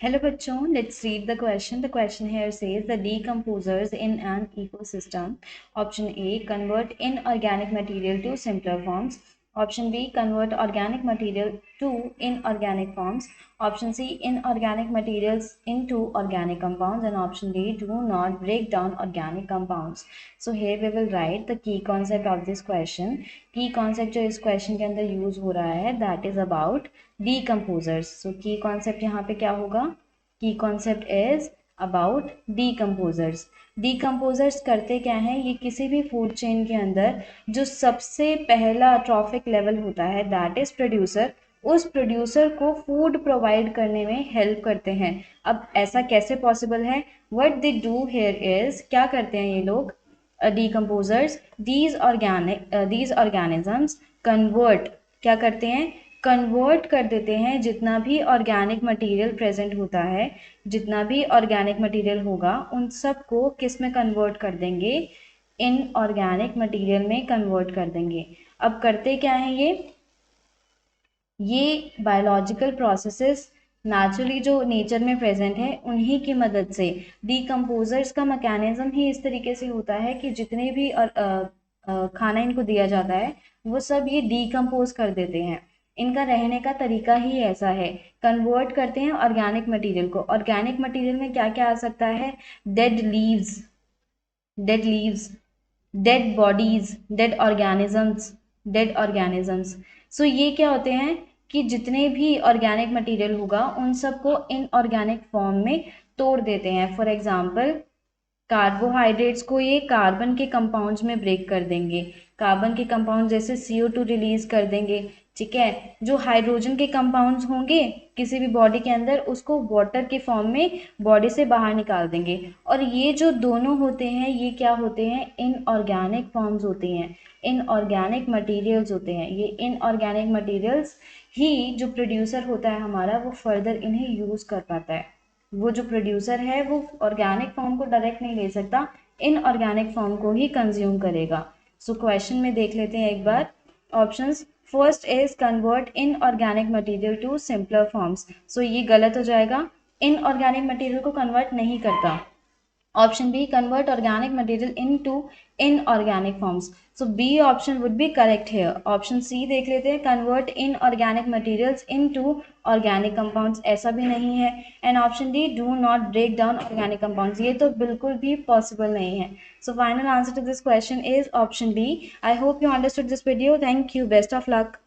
Hello bachon, let's read the question. The question here says the decomposers in an ecosystem. Option A, convert inorganic material to simpler forms. Option B, convert organic material to inorganic forms. Option C, inorganic materials into organic compounds. And option D, do not break down organic compounds. So here we will write the key concept of this question. Key concept जो इस question के अंदर use हो रहा है that is about decomposers. So key concept यहाँ पे क्या होगा? Key concept is about decomposers. Decomposers करते क्या हैं? ये किसी भी फूड चेन के अंदर जो सबसे पहला ट्रॉफिक लेवल होता है दैट इज प्रोड्यूसर, उस प्रोड्यूसर को फूड प्रोवाइड करने में हेल्प करते हैं. अब ऐसा कैसे पॉसिबल है? What they do here is, क्या करते हैं ये लोग decomposers, these organisms convert, क्या करते हैं? कन्वर्ट कर देते हैं जितना भी ऑर्गेनिक मटेरियल प्रेजेंट होता है, जितना भी ऑर्गेनिक मटेरियल होगा उन सब को किस में कन्वर्ट कर देंगे? इन ऑर्गेनिक मटेरियल में कन्वर्ट कर देंगे. अब करते क्या है ये बायोलॉजिकल प्रोसेसेस नेचुरली जो नेचर में प्रेजेंट है उन्हीं की मदद से. डीकम्पोजर्स का मैकेनिज्म ही इस तरीके से होता है कि जितने भी खाना इनको दिया जाता है वो सब ये डीकम्पोज कर देते हैं. इनका रहने का तरीका ही ऐसा है, कन्वर्ट करते हैं ऑर्गेनिक मटेरियल को. ऑर्गेनिक मटेरियल में क्या क्या आ सकता है? Dead leaves, dead leaves, dead bodies, dead organisms. So ये क्या होते हैं कि जितने भी ऑर्गेनिक मटेरियल होगा उन सबको इनऑर्गेनिक फॉर्म में तोड़ देते हैं. फॉर एग्जांपल कार्बोहाइड्रेट्स को ये कार्बन के कंपाउंड्स में ब्रेक कर देंगे. कार्बन के कंपाउंड जैसे CO2 रिलीज कर देंगे. ठीक है, जो हाइड्रोजन के कंपाउंड्स होंगे किसी भी बॉडी के अंदर उसको वाटर के फॉर्म में बॉडी से बाहर निकाल देंगे. और ये जो दोनों होते हैं ये क्या होते हैं? इनऑर्गेनिक फॉर्म्स होते हैं, इनऑर्गेनिक मटेरियल्स होते हैं. ये इनऑर्गेनिक मटेरियल्स ही जो प्रोड्यूसर होता है हमारा वो फर्दर इन्हें यूज कर पाता है. वो जो प्रोड्यूसर है वो ऑर्गेनिक फॉर्म को डायरेक्ट नहीं ले सकता, इनऑर्गेनिक फॉर्म को ही कंज्यूम करेगा. सो क्वेश्चन में देख लेते हैं एक बार options. First is convert inorganic material to simpler forms. So ये गलत हो जाएगा, इनऑर्गेनिक मटेरियल को कन्वर्ट नहीं करता. Option B, convert organic material into inorganic forms. So B option would be correct here. Option C देख लेते हैं, convert inorganic materials into organic compounds. ऐसा भी नहीं है. And option D, do not break down organic compounds. ये तो बिल्कुल भी possible नहीं है. So final answer to this question is option B. I hope you understood this video. Thank you. Best of luck.